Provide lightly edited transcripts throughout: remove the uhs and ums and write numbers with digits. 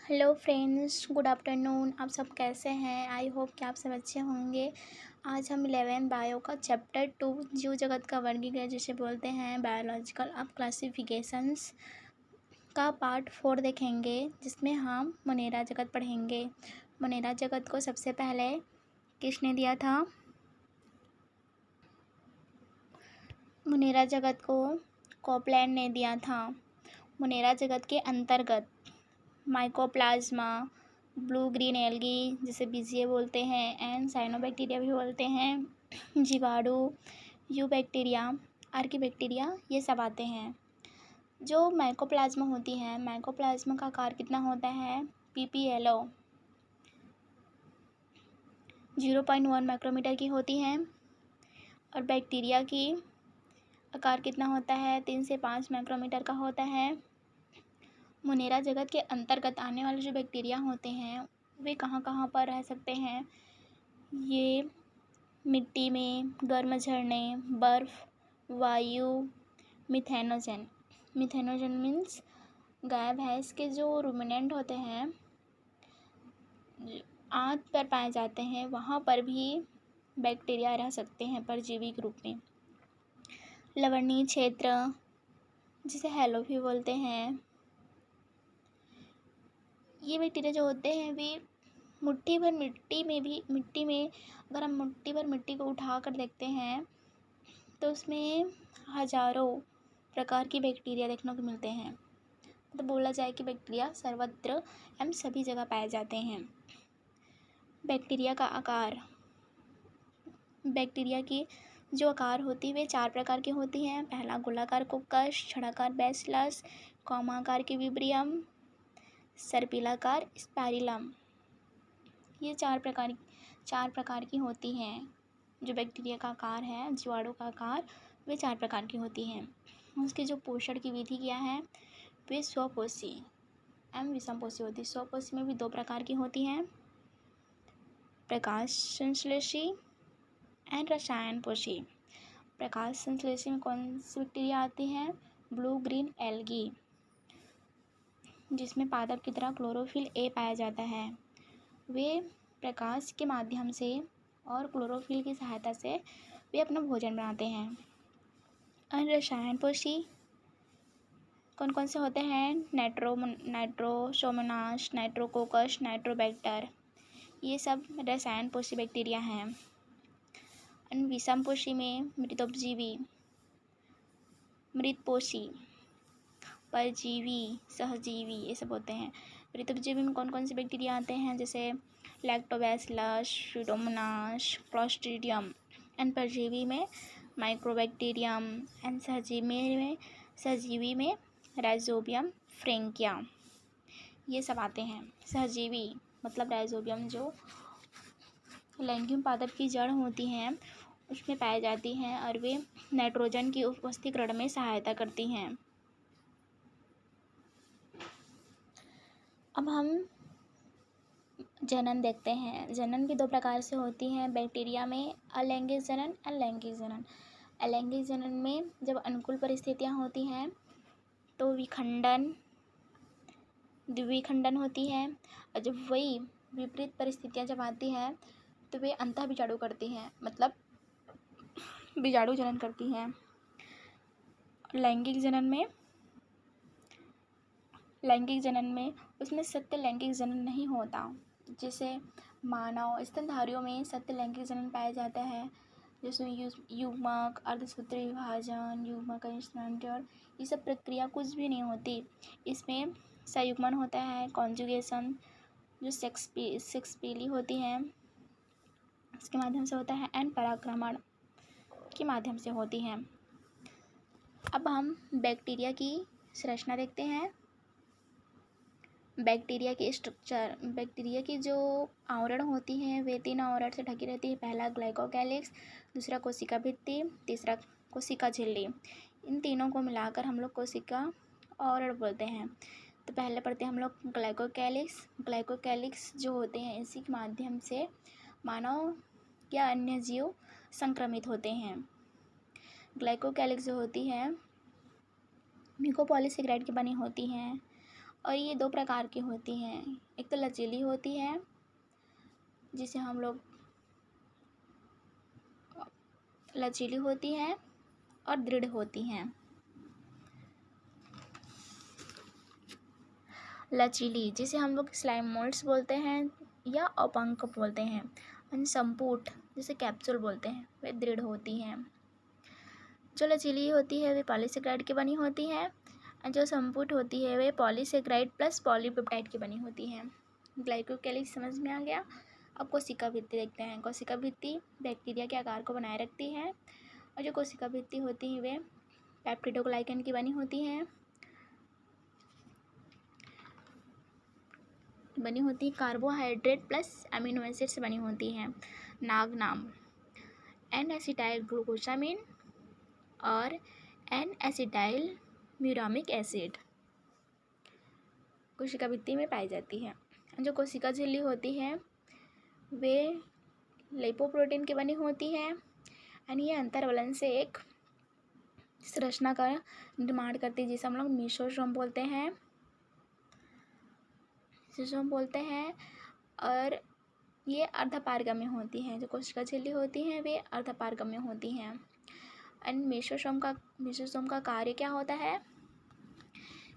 Hello friends, good afternoon. आप सब कैसे हैं? आई होप कि आप सब अच्छे होंगे। आज हम 11 बायो का चैप्टर 2 जीव जगत का वर्गीकरण जिसे बोलते हैं बायोलॉजिकल अब क्लासिफिकेशंस का पार्ट 4 देखेंगे, जिसमें हम मोनेरा जगत पढ़ेंगे। मोनेरा जगत को सबसे पहले किसने दिया था? मोनेरा जगत को कॉपलैंड ने दिया था। मोनेरा जगत के अंतर्गत माइकोप्लाज्मा, ब्लू ग्रीन एल्गी जिसे बीजीए बोलते हैं, एंड साइनोबैक्टीरिया भी बोलते हैं, जीवाणु, यूबैक्टीरिया, आर्कीबैक्टीरिया, ये सब आते हैं। जो माइकोप्लाज्मा होती है, माइकोप्लाज्मा का आकार कितना होता है? पीपीएलओ 0.1 माइक्रोमीटर की होती है। और बैक्टीरिया की आकार कितना होता है? 3 से 5 माइक्रोमीटर का होता है। मोनेरा जगत के अंतर्गत आने वाले जो बैक्टीरिया होते हैं वे कहाँ कहाँ पर रह सकते हैं? ये मिट्टी में, गर्म झरने, बर्फ़, वायु, मिथेनोजन। मिथेनोजन मीन्स गाय भैंस के जो रूमिनेंट होते हैं, आँत पर पाए जाते हैं, वहाँ पर भी बैक्टीरिया रह सकते हैं परजीवी के रूप में। लवणीय क्षेत्र जिसे हैलो भी बोलते हैं, ये बैक्टीरिया जो होते हैं वे मुट्ठी भर मिट्टी में अगर हम मुट्ठी भर मिट्टी को उठा कर देखते हैं तो उसमें हजारों प्रकार की बैक्टीरिया देखने को मिलते हैं। तो बोला जाए कि बैक्टीरिया सर्वत्र एवं सभी जगह पाए जाते हैं। बैक्टीरिया का आकार, बैक्टीरिया की जो आकार होती है वे 4 प्रकार की होती हैं। पहला गोलाकार कोकस, छड़ाकार बैसिलस, कौमाकार की विब्रियम, सर्पिलाकार स्पाइरिलम। ये 4 प्रकार की होती हैं। जो बैक्टीरिया का आकार है, जीवाणु का आकार, वे 4 प्रकार की होती हैं। उसकी जो पोषण की विधि क्या है? वे स्वपोषी एवं विषमपोषी होती है। स्वपोषी में भी 2 प्रकार की होती हैं, प्रकाश संश्लेषी एंड रसायन पोषी। प्रकाश संश्लेषी में कौन सी बैक्टीरिया आती है? ब्लू ग्रीन एल्गी, जिसमें पादप की तरह क्लोरोफिल ए पाया जाता है। वे प्रकाश के माध्यम से और क्लोरोफिल की सहायता से वे अपना भोजन बनाते हैं। अन्य रसायन पोषी कौन कौन से होते हैं? नाइट्रोसोमोनास, नाइट्रोकोकस, नाइट्रोबैक्टर, ये सब रसायन पोषी बैक्टीरिया हैं। अन्य विषम पोषी में मृतोपजीवी, मृतपोषी, परजीवी, सहजीवी, ये सब होते हैं। मृतोपजीवी में कौन कौन से बैक्टीरिया आते हैं? जैसे लैक्टोबैसिलस, स्यूडोमोनास, क्लॉस्ट्रीडियम। एंड परजीवी में माइक्रोबैक्टीरियम। एंड सहजीवी में राइजोबियम, फ्रेंकिया, ये सब आते हैं। सहजीवी मतलब राइजोबियम जो लैंगिक पादप की जड़ होती हैं उसमें पाई जाती हैं और वे नाइट्रोजन की उपस्थितिकरण में सहायता करती हैं। अब हम जनन देखते हैं। जनन भी 2 प्रकार से होती हैं बैक्टीरिया में, अलैंगिक जनन और लैंगिक जनन। अलैंगिक जनन में जब अनुकूल परिस्थितियां होती हैं तो द्विखंडन होती है, और जब वही विपरीत परिस्थितियां जब आती हैं तो वे अंतः बीजाणु करती हैं, मतलब बीजाणु जनन करती हैं। लैंगिक जनन में उसमें सत्य लैंगिक जनन नहीं होता। जैसे मानव स्तनधारियों में सत्य लैंगिक जनन पाया जाता है, जिसमें युग्मक, अर्धसूत्री विभाजन, युग्मक स्थानांतरण, ये सब प्रक्रिया कुछ भी नहीं होती। इसमें संयुग्मन होता है, कॉन्जुगेशन जो सेक्स पीली होती है उसके माध्यम से होता है, एंड परागक्रमण के माध्यम से होती हैं। अब हम बैक्टीरिया की संरचना देखते हैं। बैक्टीरिया की स्ट्रक्चर, बैक्टीरिया की जो आवरण होती हैं वे 3 आवरण से ढकी रहती है। पहला ग्लाइकोकैलिक्स, दूसरा कोशिका भित्ति, तीसरा कोशिका झिल्ली। इन तीनों को मिलाकर हम लोग कोशिका आवरण बोलते हैं। तो पहले पढ़ते हैं हम लोग ग्लाइकोकैलिक्स। ग्लाइकोकैलिक्स जो होते हैं इसी के माध्यम से मानव या अन्य जीव संक्रमित होते हैं। ग्लाइकोकैलिक्स जो होती है म्यूकोपॉलीसेकेराइड की बनी होती हैं और ये दो प्रकार की होती हैं, एक तो लचीली होती है जिसे हम लोग लचीली होती है और दृढ़ होती हैं। लचीली जिसे हम लोग स्लाइम मोल्ड्स बोलते हैं या अपंक बोलते हैं, और संपुट जिसे कैप्सूल बोलते हैं, वे दृढ़ होती हैं। जो लचीली होती है वे पॉलीसेकेराइड की बनी होती है, और जो संपुट होती है वे पॉलीसेकेराइड प्लस पॉलीपेप्टाइड की बनी होती है। ग्लाइकोकेलिक्स समझ में आ गया। अब कोशिका भित्ति देखते हैं। कोशिका भित्ति बैक्टीरिया के आकार को बनाए रखती है, और जो कोशिका भित्ति होती है वे पेप्टिडोग्लाइकन की बनी होती हैं। कार्बोहाइड्रेट प्लस अमीनो एसिड से बनी होती हैं। नाग नाम एन एसिटाइल ग्लूकोसामिन और एन एसिटाइल म्यूरामिक एसिड कोशिका भित्ति में पाई जाती है। जो कोशिका झिल्ली होती है वे लिपोप्रोटीन की बनी होती है, यानी ये अंतर्वलन से एक संरचना का निर्माण करती है जिसे हम लोग मेसोसोम बोलते हैं। और ये अर्धपारगम्य होती हैं। जो कोशिका झिल्ली होती हैं वे अर्धपारगम्य होती हैं। एंड मेसोसोम का कार्य क्या होता है?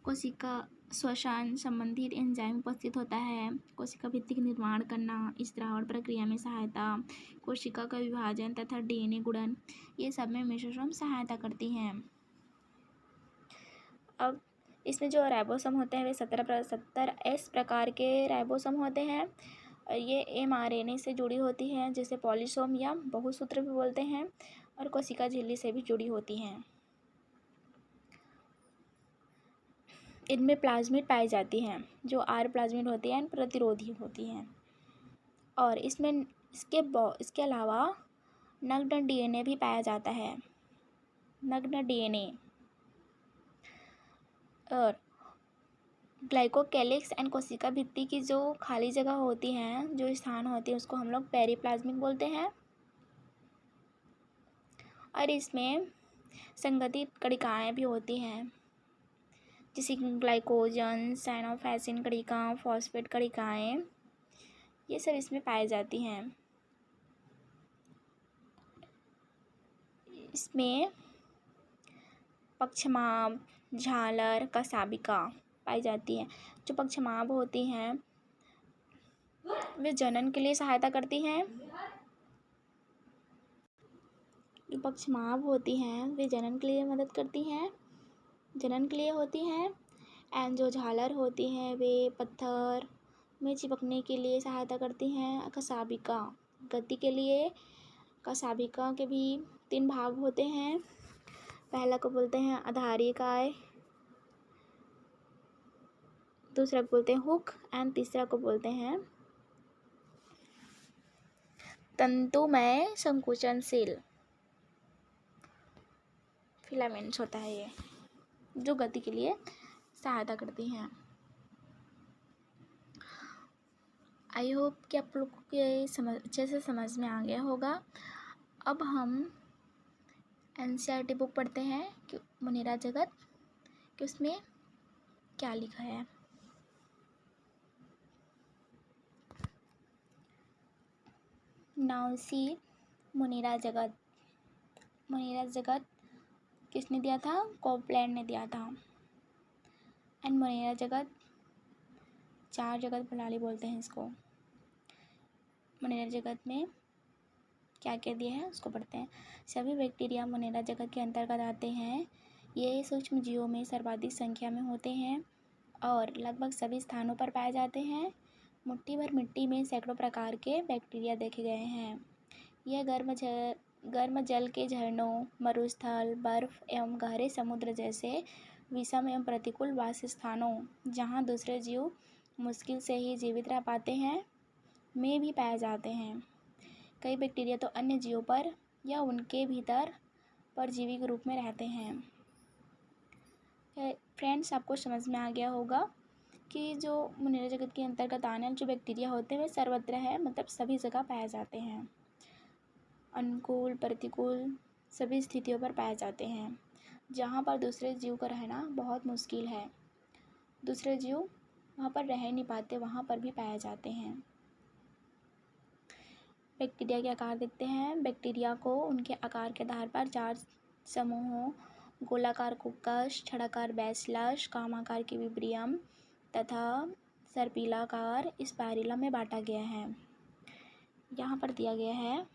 कोशिका श्वसन संबंधित एंजाइम उपस्थित होता है, कोशिका भित्ति का निर्माण करना, इस द्रावण प्रक्रिया में सहायता, कोशिका का विभाजन तथा डीएनए गुणन, ये सब में मेसोसोम सहायता करती हैं। अब इसमें जो राइबोसोम होते हैं वे 17S प्रकार के राइबोसोम होते हैं। ये mRNA से जुड़ी होती हैं, जिसे पॉलीसोम या बहुसूत्र भी बोलते हैं, और कोशिका झिल्ली से भी जुड़ी होती हैं। इनमें प्लाज्मिड पाई जाती हैं, जो आर प्लाज्मिड होती हैं, प्रतिरोधी होती हैं। और इसमें इसके अलावा नग्न डीएनए भी पाया जाता है। नग्न डीएनए और ग्लाइकोकेलिक्स एंड कोशिका भित्ति की जो खाली जगह होती हैं, जो स्थान होती है, उसको हम लोग पेरिप्लाज्मिक बोलते हैं। और इसमें संगठित कणिकाएँ भी होती हैं, जैसे ग्लाइकोजन, साइनोफेसिन कणिका, फॉस्फेट कणिकाएँ, ये सब इसमें पाई जाती हैं। इसमें पक्षमाभ, झालर, कसाबिका पाई जाती है। जो पक्षमाभ होती हैं वे जनन के लिए सहायता करती हैं। जो पक्षमाभ होती हैं वे जनन के लिए मदद करती हैं, जनन के लिए होती हैं। एंड जो झालर होती हैं वे पत्थर में चिपकने के लिए सहायता करती हैं। कसाबिका गति के लिए। कसाबिका के भी 3 भाग होते हैं। पहला को बोलते हैं आधारिकाय, दूसरा को बोलते हैं हुक, एंड तीसरा को बोलते हैं तंतुमय संकुचनशील फिलामेंट्स होता है ये, जो गति के लिए सहायता करती हैं। आई होप कि आप लोग को ये अच्छे से समझ में आ गया होगा। अब हम एनसीईआरटी बुक पढ़ते हैं कि मुनीरा जगत कि उसमें क्या लिखा है। नाउ सी मुनीरा जगत। मुनीरा जगत किसने दिया था? कोपलैंड ने दिया था। एंड मुनीरा जगत 4 जगत प्रणाली बोलते हैं इसको। मुनीरा जगत में क्या क्या दिया है उसको पढ़ते हैं। सभी बैक्टीरिया मुनीरा जगत के अंतर्गत आते हैं। ये सूक्ष्म जीवों में सर्वाधिक संख्या में होते हैं और लगभग सभी स्थानों पर पाए जाते हैं। मुट्ठी भर मिट्टी में सैकड़ों प्रकार के बैक्टीरिया देखे गए हैं। यह गर्म जल के झरनों, मरुस्थल, बर्फ एवं गहरे समुद्र जैसे विषम एवं प्रतिकूल वासस्थानों, जहाँ दूसरे जीव मुश्किल से ही जीवित रह पाते हैं, में भी पाए जाते हैं। कई बैक्टीरिया तो अन्य जीवों पर या उनके भीतर परजीवी के रूप में रहते हैं। फ्रेंड्स, आपको समझ में आ गया होगा कि जो मुनीरा जगत के अंतर्गत आने वाले जो बैक्टीरिया होते हैं वे सर्वत्र है, मतलब सभी जगह पाए जाते हैं। अनुकूल प्रतिकूल सभी स्थितियों पर पाए जाते हैं, जहाँ पर दूसरे जीव का रहना बहुत मुश्किल है। दूसरे जीव वहाँ पर रह नहीं पाते, वहाँ पर भी पाए जाते हैं। बैक्टीरिया के आकार देखते हैं। बैक्टीरिया को उनके आकार के आधार पर 4 समूहों गोलाकार कोकस, छड़ाकार बैसिलस, कामाकार की विब्रियम तथा सर्पिलाकार स्पाइरलम में बांटा गया है। यहाँ पर दिया गया है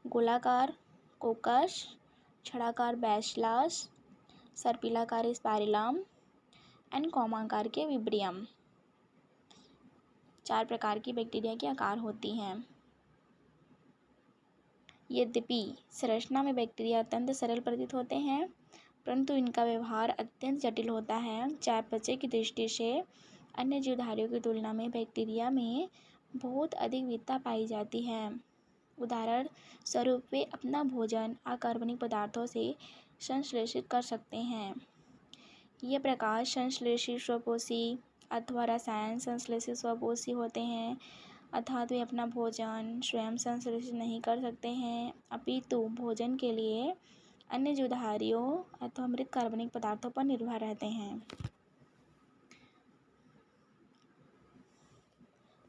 गोलाकार कोकस, छड़ाकार बैसिलस, सर्पिलाकार स्पाइरलम एंड कॉमाकार के विब्रियम। 4 प्रकार की बैक्टीरिया के आकार होती हैं। यद्यपि संरचना में बैक्टीरिया अत्यंत सरल प्रतीत होते हैं, परंतु इनका व्यवहार अत्यंत जटिल होता है। चयापचय की दृष्टि से अन्य जीवधारियों की तुलना में बैक्टीरिया में बहुत अधिक विविधता पाई जाती है। उदाहरण स्वरूप वे अपना भोजन अकार्बनिक पदार्थों से संश्लेषित कर सकते हैं। ये प्रकार संश्लेषित स्वपोषी अथवा रसायन संश्लेषित स्वपोषी होते हैं, अर्थात वे अपना भोजन स्वयं संश्लेषित नहीं कर सकते हैं, अपितु भोजन के लिए अन्य जीवधारियों अथवा मृत कार्बनिक पदार्थों पर निर्भर रहते हैं।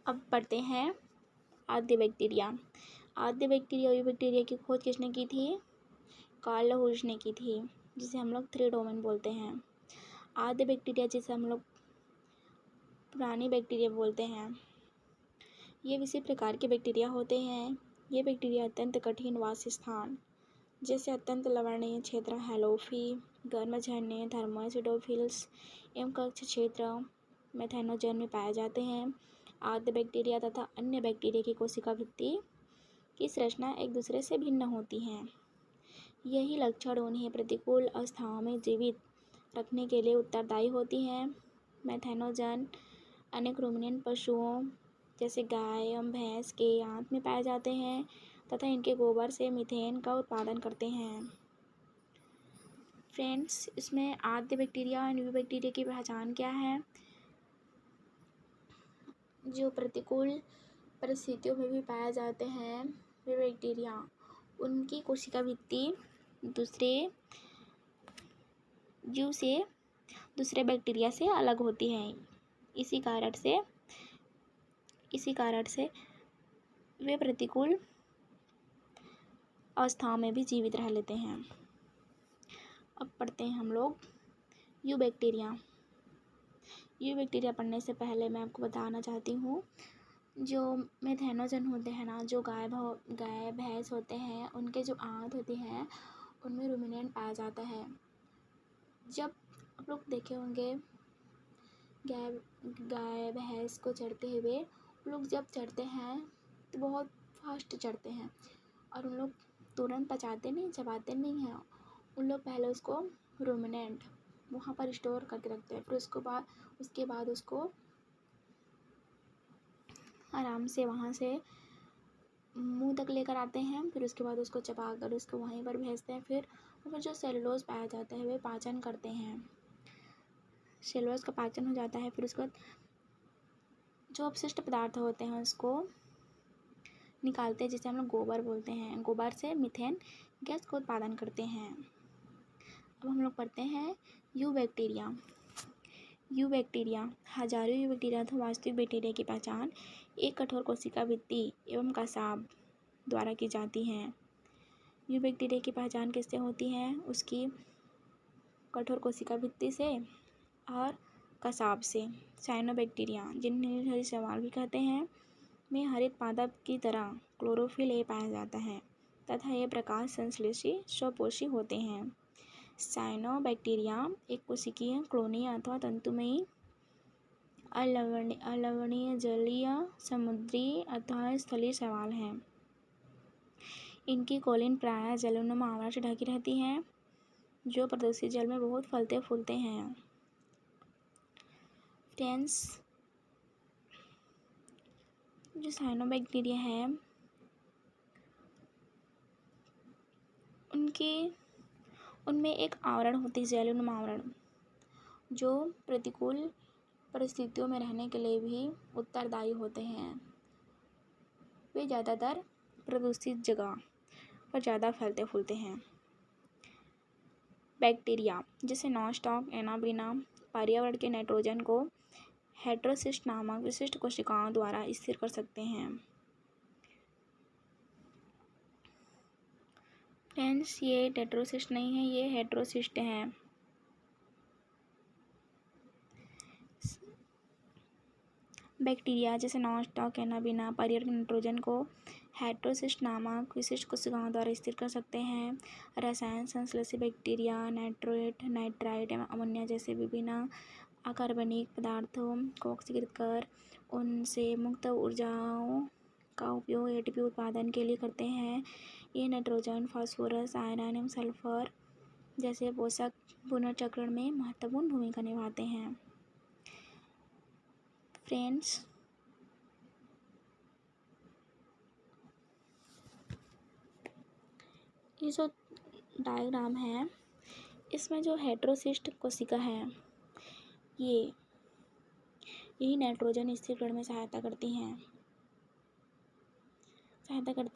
अब पढ़ते हैं आद्य बैक्टीरिया। आद्य बैक्टीरिया की खोज किसने की थी? कार्ल हुस ने की थी, जिसे हम लोग 3 डोमेन बोलते हैं। आद्य बैक्टीरिया जिसे हम लोग पुरानी बैक्टीरिया बोलते हैं, ये इसी प्रकार के बैक्टीरिया होते हैं। ये बैक्टीरिया अत्यंत कठिन वास स्थान जैसे अत्यंत लवणीय क्षेत्र हेलोफी, गर्म झरने, थर्मोएसिडोफिल्स एवं कक्ष क्षेत्र मेथेनोजन में पाए जाते हैं। आद्य बैक्टीरिया तथा अन्य बैक्टीरिया की कोशिका भित्ति की संरचना एक दूसरे से भिन्न होती हैं। यही लक्षण उन्हें प्रतिकूल अवस्थाओं में जीवित रखने के लिए उत्तरदायी होती हैं। मेथेनोजन अनेक रुमिनेंट पशुओं जैसे गाय एवं भैंस के आंत में पाए जाते हैं तथा इनके गोबर से मीथेन का उत्पादन करते हैं। फ्रेंड्स, इसमें आद्य बैक्टीरिया और न्यू बैक्टीरिया की पहचान क्या है? जो प्रतिकूल परिस्थितियों में भी पाए जाते हैं वे बैक्टीरिया, उनकी कोशिका भित्ति दूसरे जीव से, दूसरे बैक्टीरिया से अलग होती है। इसी कारण से वे प्रतिकूल अवस्थाओं में भी जीवित रह लेते हैं। अब पढ़ते हैं हम लोग यू बैक्टीरिया। यू बैक्टीरिया पढ़ने से पहले मैं आपको बताना चाहती हूँ, जो मेथेनोजन होते हैं ना, जो गाय भैंस होते हैं, उनके जो आंत होती हैं उनमें रुमिनेंट पाया जाता है। जब आप लोग देखे होंगे गाय भैंस को चढ़ते हुए, उन लोग जब चढ़ते हैं तो बहुत फास्ट चढ़ते हैं और उन लोग तुरंत पचाते नहीं, चबाते नहीं हैं। उन लोग पहले उसको रुमिनेंट वहाँ पर स्टोर करके रखते हैं, फिर उसके बाद उसको आराम से वहाँ से मुंह तक लेकर आते हैं, फिर उसके बाद उसको चबा कर उसको वहीं पर भेजते हैं। फिर जो सेलुलोज पाया जाता है वे पाचन करते हैं, सेलुलोज का पाचन हो जाता है। फिर उसके बाद जो अपशिष्ट पदार्थ होते हैं उसको निकालते हैं, जिसे हम लोग गोबर बोलते हैं। गोबर से मीथेन गैस को उत्पादन करते हैं। अब हम लोग पढ़ते हैं यू बैक्टीरिया। यू बैक्टीरिया हजारों यू बैक्टीरिया अथवा वास्तविक बैक्टीरिया की पहचान एक कठोर कोशिका भित्ति एवं कसाब द्वारा की जाती है। यू बैक्टीरिया की पहचान किससे होती है? उसकी कठोर कोशिका भित्ति से और कसाब से। साइनोबैक्टीरिया, जिन्हें हरित शैवाल भी कहते हैं, में हरित पादप की तरह क्लोरोफिल ए पाया जाता है तथा ये प्रकाश संश्लेषी स्वपोषी होते हैं। साइनोबैक्टीरिया एक कोशिकीय, क्लोनीय अथवा तंतुमयी अलवणीय जलीय, समुद्री अथवा स्थलीय शैवाल हैं। इनकी कोलिन प्रायः जलोनुमा आवरण से ढकी रहती हैं, जो प्रदूषित जल में बहुत फलते फूलते हैं। फ्रेंड्स, जो साइनोबैक्टीरिया है उनमें एक आवरण होती है, जलोनुमा आवरण, जो प्रतिकूल परिस्थितियों में रहने के लिए भी उत्तरदायी होते हैं। वे ज़्यादातर प्रदूषित जगह पर ज़्यादा फैलते फूलते हैं। बैक्टीरिया जैसे नॉनस्टॉक एनाबिना पर्यावरण के नाइट्रोजन को हेटेरोसिस्ट नामक विशिष्ट कोशिकाओं द्वारा स्थिर कर सकते हैं। फ्रेंड्स, ये टेट्रोसिस्ट नहीं है, ये हेटेरोसिस्ट है। बैक्टीरिया जैसे नॉनस्टॉक बिना पर्याप्त नाइट्रोजन को हेटेरोसिस्ट नामक विशिष्ट कोशिकाओं द्वारा स्थिर कर सकते हैं। रसायन संश्लेषी बैक्टीरिया नाइट्रेट, नाइट्राइट एवं अमोनिया जैसे विभिन्न अकार्बनिक पदार्थों को ऑक्सीकृत कर उनसे मुक्त ऊर्जाओं का उपयोग एटीपी उत्पादन के लिए करते हैं। ये नाइट्रोजन, फास्फोरस, आयरन एवं सल्फर जैसे पोषक पुनर्चक्रण में महत्वपूर्ण भूमिका निभाते हैं। फ्रेंड्स, ये जो डायग्राम है इसमें जो हेटेरोसिस्ट कोशिका है यही नाइट्रोजन स्थिरीकरण में सहायता करती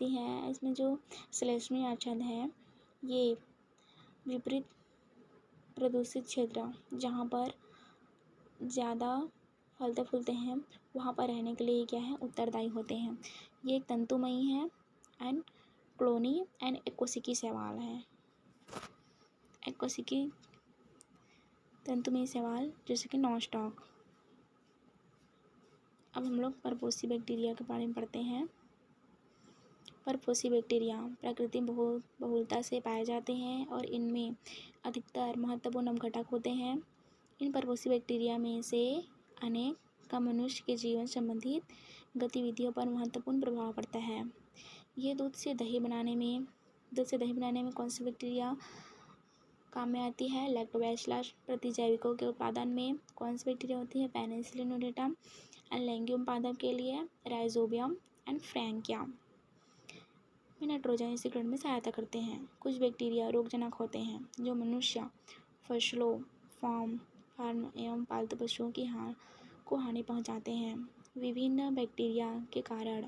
है। इसमें जो श्लेष्मीय आच्छादन है ये विपरीत प्रदूषित क्षेत्र जहाँ पर ज़्यादा फलते फूलते हैं वहाँ पर रहने के लिए क्या है उत्तरदायी होते हैं। ये एक तंतुमयी है एंड क्लोनी एंड एकोसिकी शैवाल है। एकोसिकी तंतुमयी शैवाल जैसे कि नॉनस्टॉक। अब हम लोग परपोषी बैक्टीरिया के बारे में पढ़ते हैं। परपोषी बैक्टीरिया प्रकृति बहुलता से पाए जाते हैं और इनमें अधिकतर महत्वपूर्ण अपघटक होते हैं। इन परपोषी बैक्टीरिया में से अनेक का मनुष्य के जीवन संबंधित गतिविधियों पर महत्वपूर्ण प्रभाव पड़ता है। ये दूध से दही बनाने में कौन सी बैक्टीरिया काम में आती है? लैक्टोबैसिलस। प्रतिजैविकों के उत्पादन में कौन सी बैक्टीरिया होती है? पेनिसिलिन ओडेटम। एंड लैंगिक पादप के लिए राइजोबियम एंड फ्रैंकिया में नाइट्रोजन स्थिरीकरण में सहायता करते हैं। कुछ बैक्टीरिया रोगजनक होते हैं जो मनुष्य, फसलों, फार्म एवं पालतू पशुओं की हानि पहुंचाते हैं। विभिन्न बैक्टीरिया के कारण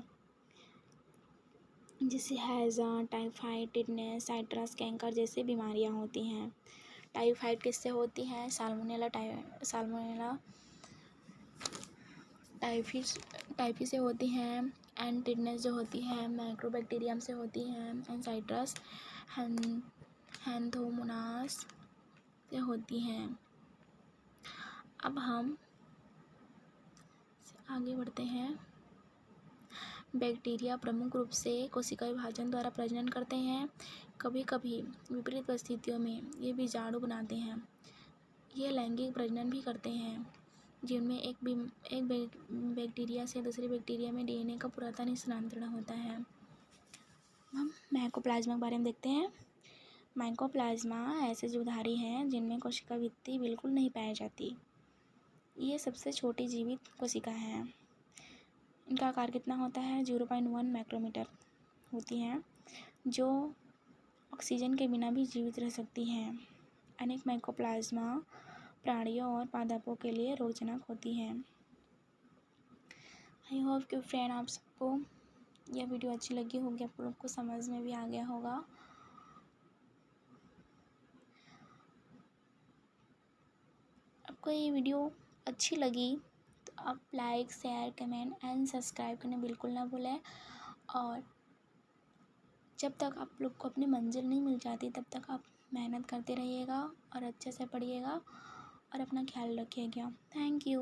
जिससे हैजा, टाइफाइड, टिटनेस, साइट्रस कैंकर जैसी बीमारियां होती हैं। टाइफाइड किससे होती है? साल्मोनेला टाइफी से होती हैं। एंड टिटनेस जो होती है माइक्रोबैक्टीरियम से होती है। एंड साइट्रस हैंथोमोनास से होती हैं। अब हम आगे बढ़ते हैं। बैक्टीरिया प्रमुख रूप से कोशिका विभाजन द्वारा प्रजनन करते हैं। कभी कभी विपरीत परिस्थितियों में ये बीजाणु बनाते हैं। ये लैंगिक प्रजनन भी करते हैं जिनमें एक बैक्टीरिया से दूसरे बैक्टीरिया में डीएनए का पुरातन स्थानांतरण होता है। हम माइकोप्लाज्मा के बारे में देखते हैं। माइकोप्लाज्मा ऐसे जीवधारी हैं जिनमें कोशिका भित्ति बिल्कुल नहीं पाई जाती। ये सबसे छोटी जीवित कोशिका है। इनका आकार कितना होता है? 0.1 माइक्रोमीटर होती हैं जो ऑक्सीजन के बिना भी जीवित रह सकती हैं। अनेक माइकोप्लाज्मा प्राणियों और पादपों के लिए रोगजनक होती हैं। आई होप कि फ्रेंड आप सबको यह वीडियो अच्छी लगी होगी, आप लोग को समझ में भी आ गया होगा। आपको ये वीडियो अच्छी लगी तो आप like, share, comment and subscribe करना बिल्कुल ना भूलें। और जब तक आप लोग को अपनी मंजिल नहीं मिल जाती तब तक आप मेहनत करते रहिएगा और अच्छे से पढ़िएगा और अपना ख्याल रखिएगा। Thank you.